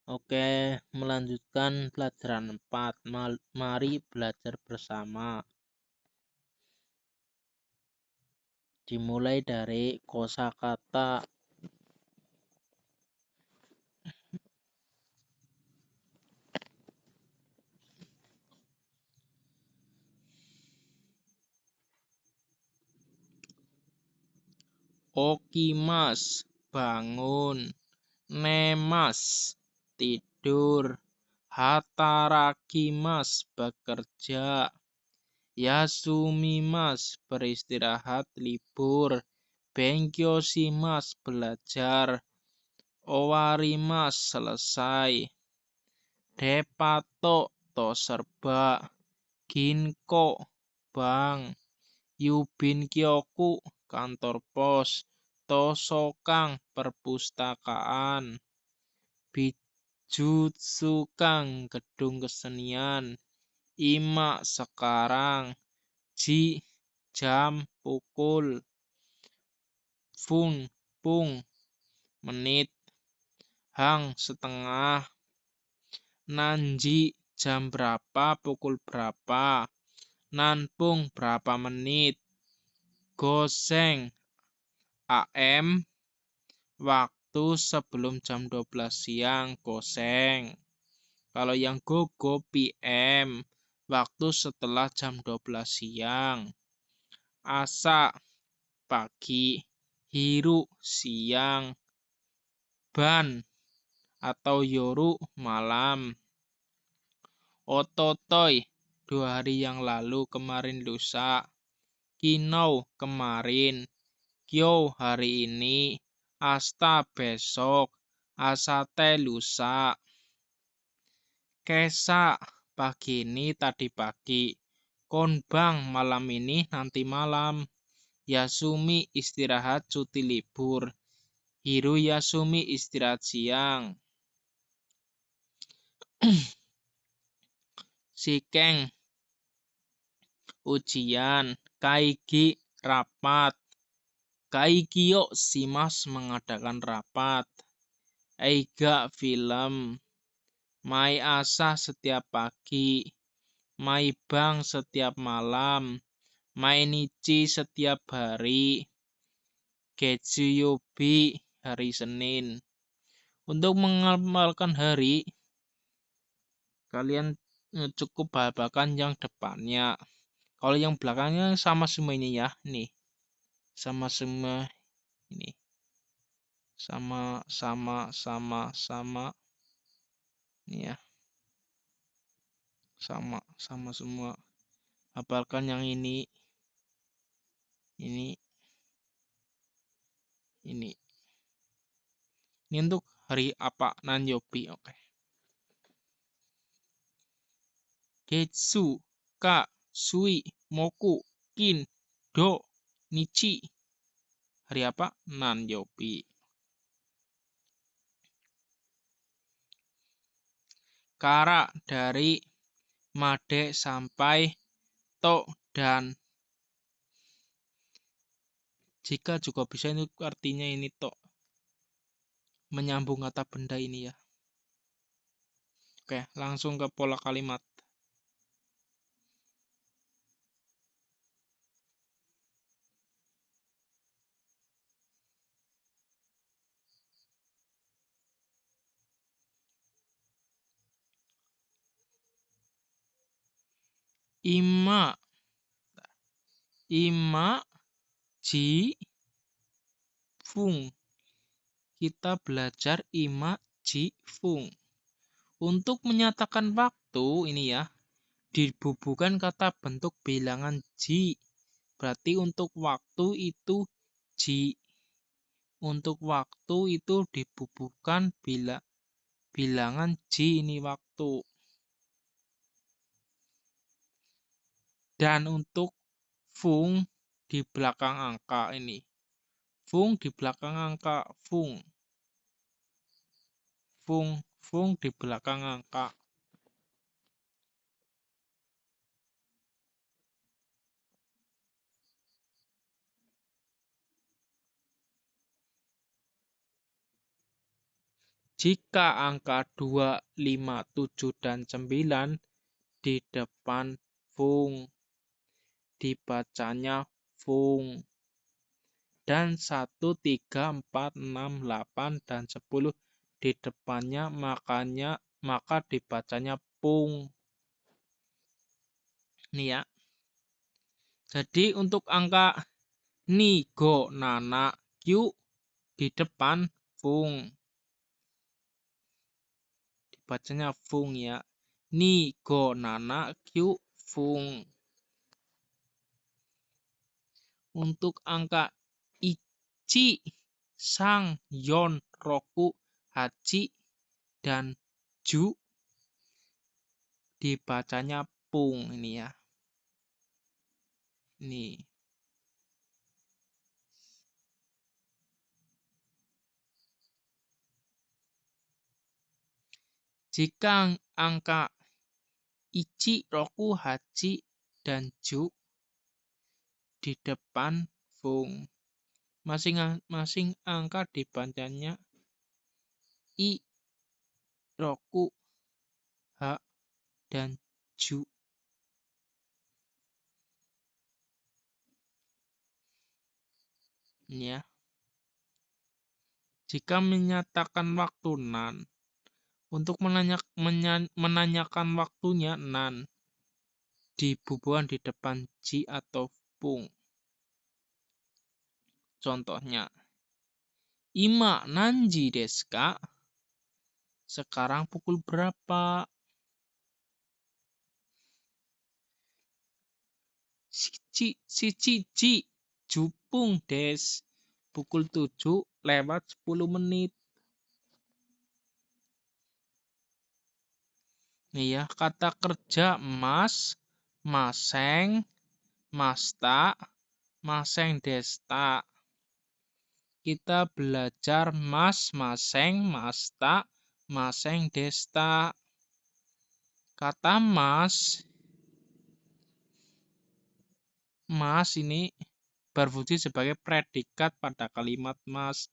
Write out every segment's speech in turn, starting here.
Oke, melanjutkan pelajaran 4. Mari belajar bersama. Dimulai dari kosakata. Okimas, bangun. Nemas, tidur. Hatarakimas, bekerja. Yasumimas, beristirahat, libur. Benkyoshimas, belajar. Owarimas, selesai. Depato, to serba. Ginko, bank. Yubinkyoku, kantor pos. Tosokang, perpustakaan. Bijutsukang, gedung kesenian. Ima, sekarang. Ji, jam, pukul. Fung, pung, menit. Hang, setengah. Nanji, jam berapa, pukul berapa. Nanpung, berapa menit. Goseng, AM, waktu sebelum jam 12 siang, goseng. Kalau yang gogo PM, waktu setelah jam 12 siang. Asa, pagi. Hiru, siang. Ban atau yoru, malam. Ototoy, 2 hari yang lalu, kemarin lusa. Kinau, kemarin. Kyo, hari ini. Asta, besok. Asate, lusa. Kesa, pagi ini, tadi pagi. Konbang, malam ini, nanti malam. Yasumi, istirahat, cuti libur. Hiru Yasumi, istirahat siang. Shikeng, ujian. Kaigi, rapat. Kaikyo, Shimas, mengadakan rapat. Eiga, film. Mai Asa, setiap pagi. Mai Bang, setiap malam. Mai Nichi, setiap hari. Getsuyobi, hari Senin. Untuk mengamalkan hari, kalian cukup bahasakan yang depannya. Kalau yang belakangnya sama semua ini ya, nih. Sama semua ini. Sama ini ya. Sama semua. Hafalkan yang ini. Ini. Ini untuk hari apa? Nanyobi, oke. Getsu, ka, sui, moku, kin, do, nichi. Hari apa? Nanyobi. Kara, dari. Made, sampai. To, dan. Jika juga bisa, itu artinya ini to. Menyambung kata benda ini ya. Oke, langsung ke pola kalimat. Ima, ji, fung. Kita belajar ima, ji, fung. Untuk menyatakan waktu ini ya, dibubuhkan kata bentuk bilangan ji. Berarti untuk waktu itu ji. Untuk waktu itu dibubuhkan bilangan ji, ini waktu. Dan untuk fung di belakang angka ini. Fung di belakang angka, fung. Fung di belakang angka. Jika angka 2, 5, 7, dan 9 di depan fung, dibacanya fung. Dan 1, 3, 4, 6, 8, dan 10 di depannya maka dibacanya pung. Nih ya. Jadi untuk angka ni, go, nana, q di depan fung. Dibacanya fung ya. Ni, go, nana, q, fung. Untuk angka ichi, sang, yon, roku, hachi, dan ju dibacanya pung ini ya. Nih. Jika angka ichi, roku, hachi, dan ju di depan fung, masing-masing angka dibacanya i, roku, ha, dan ju. Ini ya. Jika menyatakan waktu nan, untuk menanyakan waktunya nan dibubuhan di depan ji atau pung. Contohnya, ima nanji desu ka? Sekarang pukul berapa? Shichi ji jupung des. Pukul 7:10. Nih ya, kata kerja mas, maseng, masta, maseng desta. Kita belajar mas, maseng, masta, maseng desta. Kata mas ini berfungsi sebagai predikat pada kalimat mas.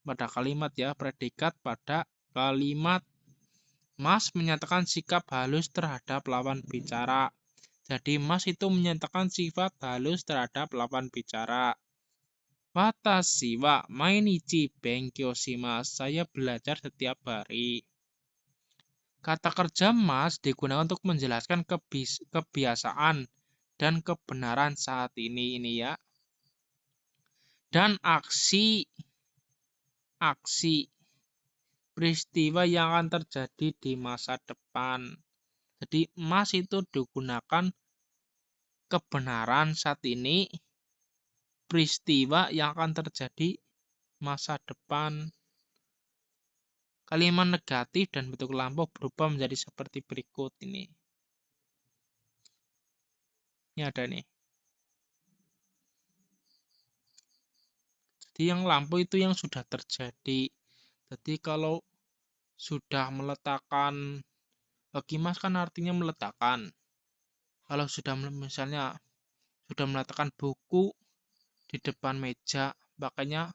Pada kalimat ya, predikat pada kalimat. Mas menyatakan sikap halus terhadap lawan bicara. Jadi mas itu menyatakan sifat halus terhadap lawan bicara. Watashi wa mainichi benkyou shimasu. Saya belajar setiap hari. Kata kerja mas digunakan untuk menjelaskan kebiasaan dan kebenaran saat ini ya. Dan aksi peristiwa yang akan terjadi di masa depan. Jadi mas itu digunakan kebenaran saat ini, peristiwa yang akan terjadi masa depan. Kalimat negatif dan bentuk lampau berubah menjadi seperti berikut ini. Ini ada nih. Jadi yang lampau itu yang sudah terjadi. Jadi kalau sudah meletakkan, kimas kan artinya meletakkan. Kalau sudah misalnya sudah meletakkan buku di depan meja, makanya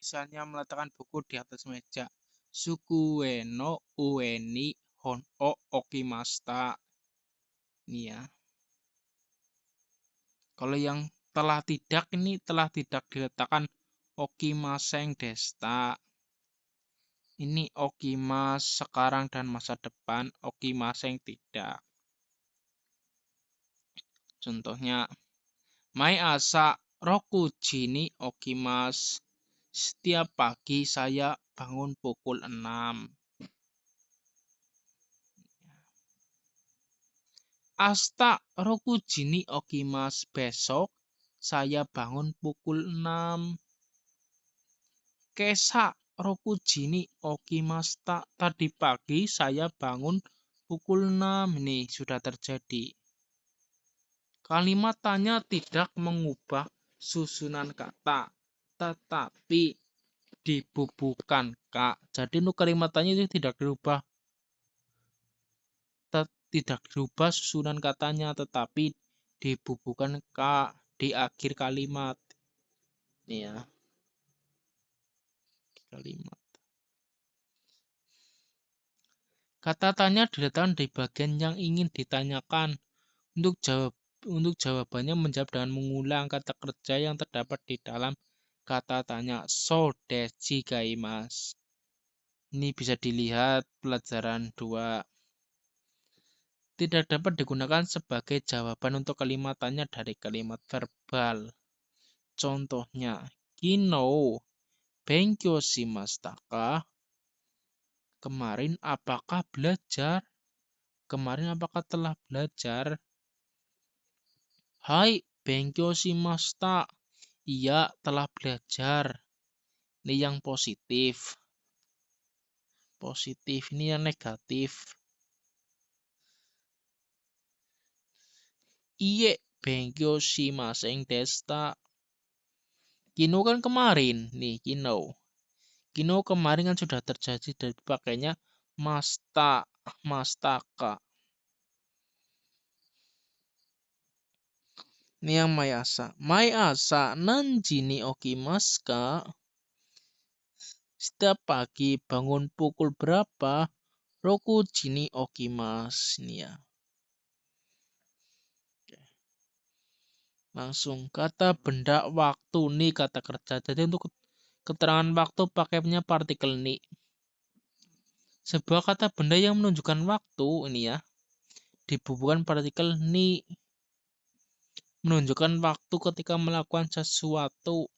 misalnya meletakkan buku di atas meja. Sukue no ue ni hon o okimashita. Ini ya. Kalau yang telah tidak ini telah tidak diletakkan okimaseng desta. Ini okimas sekarang dan masa depan, okimaseng tidak. Contohnya, mai asa roku jini okimasu. Setiap pagi saya bangun pukul 6. Asta roku jini okimasu. Besok saya bangun pukul 6. Kesa roku jini okimashita. Tadi pagi saya bangun pukul 6. Ini sudah terjadi. Kalimat tanya tidak mengubah susunan kata, tetapi dibubuhkan ka. Jadi untuk kalimat tanya itu tidak dirubah susunan katanya, tetapi dibubuhkan ka, di akhir kalimat. Ini ya, kalimat. Kata tanya diletakkan di bagian yang ingin ditanyakan. Untuk jawabannya menjawab dengan mengulang kata kerja yang terdapat di dalam kata tanya. So desu gaimasu. Ini bisa dilihat pelajaran 2. Tidak dapat digunakan sebagai jawaban untuk kalimat tanya dari kalimat verbal. Contohnya, kino benkyou shimashita ka? Kemarin apakah belajar? Kemarin apakah telah belajar? Hai, benkyou shimashita. Iya, telah belajar. Ini yang positif. Positif, ini yang negatif. Iye, benkyou shimasen deshita. Kino kan kemarin. Nih, kino. Kino kemarin kan sudah terjadi dari pakainya mastaka. Ini yang mayasa. Mayasa nanji ni okimasu ka? Setiap pagi bangun pukul berapa? Roku jini okimasu. Ini ya. Langsung kata benda waktu nih kata kerja. Jadi untuk keterangan waktu pakainya partikel ni. Sebuah kata benda yang menunjukkan waktu ini ya dibubuhkan partikel ni, menunjukkan waktu ketika melakukan sesuatu.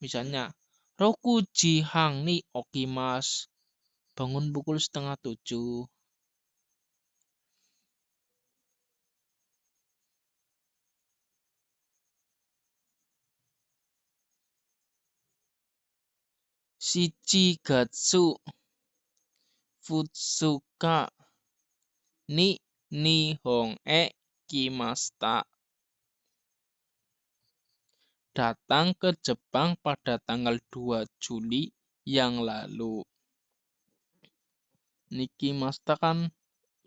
Misalnya, Rokuji hang ni okimasu. Bangun pukul 6:30. Shichigatsu Futsuka ni Nihon e kimashita. Datang ke Jepang pada tanggal 2 Juli yang lalu. Niki Masta kan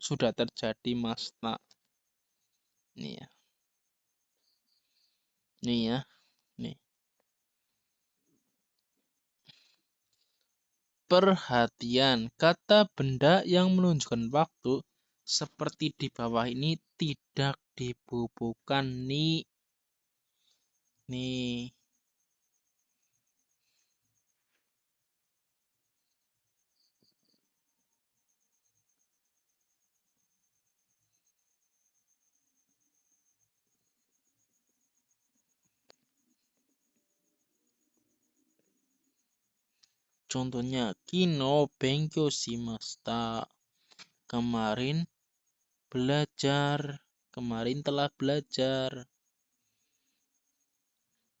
sudah terjadi Masta. Nih ya. Nih ya. Nih. Perhatian, kata benda yang menunjukkan waktu seperti di bawah ini tidak dibubuhkan nih. Nih. Contohnya, kino benkyou shimashita. Kemarin belajar. Kemarin telah belajar.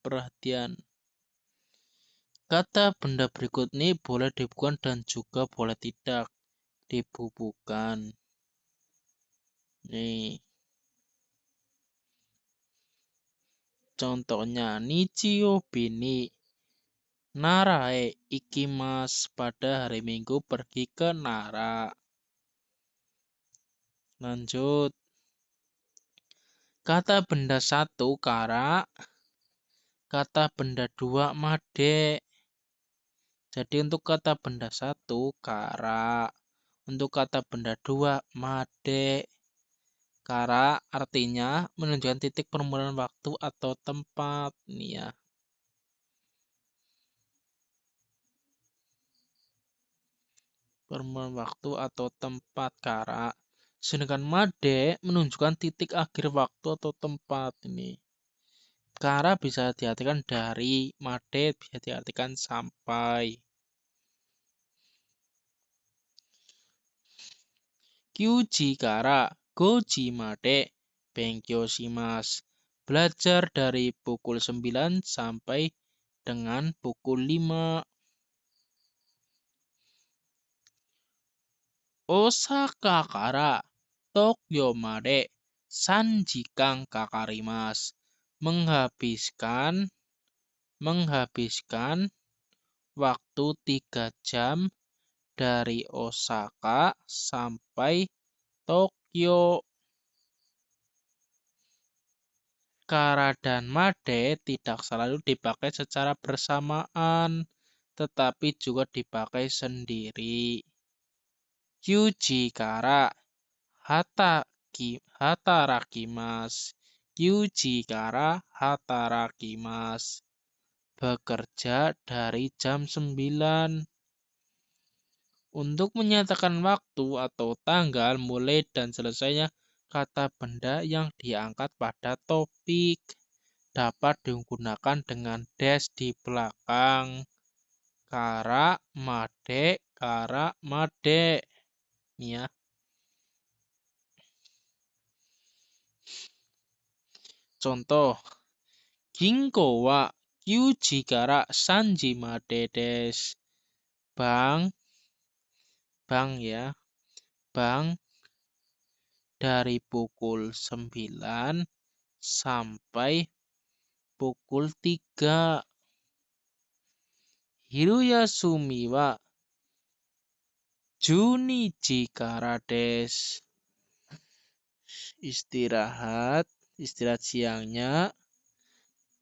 Perhatian. Kata benda berikut ini boleh dibubuhkan dan juga boleh tidak dibubuhkan. Nih. Contohnya, Nichio Bini Narae ikimasu. Pada hari Minggu pergi ke Nara. Lanjut. Kata benda 1 kara. Kata benda 2 made. Jadi untuk kata benda 1 kara. Untuk kata benda 2 made. Kara artinya menunjukkan titik permulaan waktu atau tempat. Ini ya. Permulaan waktu atau tempat kara. Sedangkan made menunjukkan titik akhir waktu atau tempat. Ini. Kara bisa diartikan dari, made bisa diartikan sampai. Kyuji kara goji made benkyou shimasu. Belajar dari pukul 9 sampai dengan pukul 5. Osaka kara Tokyo made 3 jikan kakarimasu. Menghabiskan waktu 3 jam dari Osaka sampai Tokyo. kara dan made tidak selalu dipakai secara bersamaan, tetapi juga dipakai sendiri. Kyuji kara hatarakimasu. Kyuji kara hatarakimasu. Bekerja dari jam 9. Untuk menyatakan waktu atau tanggal mulai dan selesainya kata benda yang diangkat pada topik dapat digunakan dengan dash di belakang. Kara, made, kara, made. Ini ya. Contoh. Ginko wa kyuji kara sanji made desu. Bank ya. Bank dari pukul 9 sampai pukul 3. Hiruyasumi wa junichi kara desu. Istirahat siangnya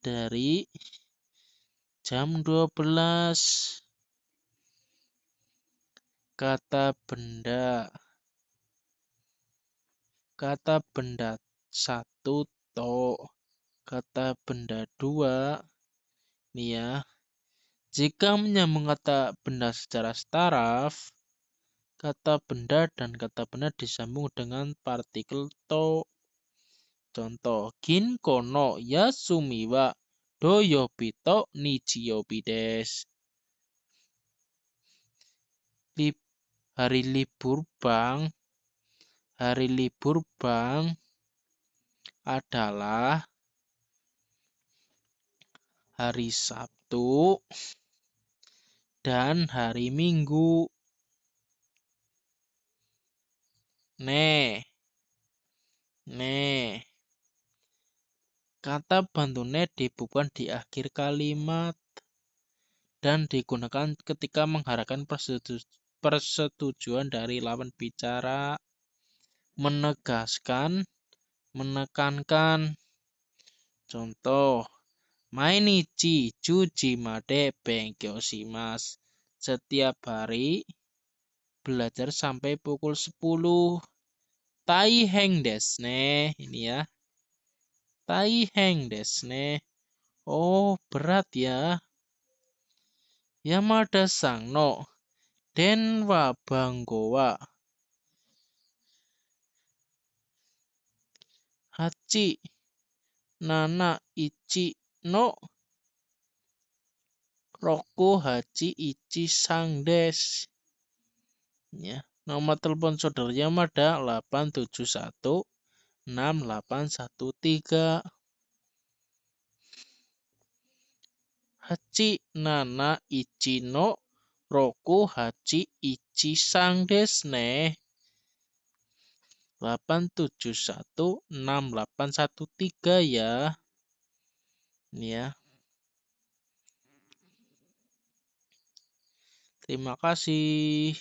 dari jam 12. Kata benda. Kata benda 1 to. Kata benda 2. Ini ya. Jika menyambung kata benda secara staraf, kata benda dan kata benda disambung dengan partikel to. Contoh, ginko no yasumi wa doyobi to nichiyobi desu. Hari libur bank adalah hari Sabtu dan hari Minggu. Nih. Kata bantu ne dibubuhkan di akhir kalimat dan digunakan ketika mengharapkan persetujuan dari lawan bicara. Menegaskan, menekankan. Contoh, mainichi juji made benkyou shimasu. Setiap hari belajar sampai pukul 10. Taiheng desu ne. Ini ya. Taiheng desu ne. Oh, berat ya. Yamada-san no denwa bango wa 871 no 681 desu. Ya, nomor telepon saudara Yamada 871 6813. 871 no 681 desu ne. 871 6813 ya. Ini ya. Terima kasih.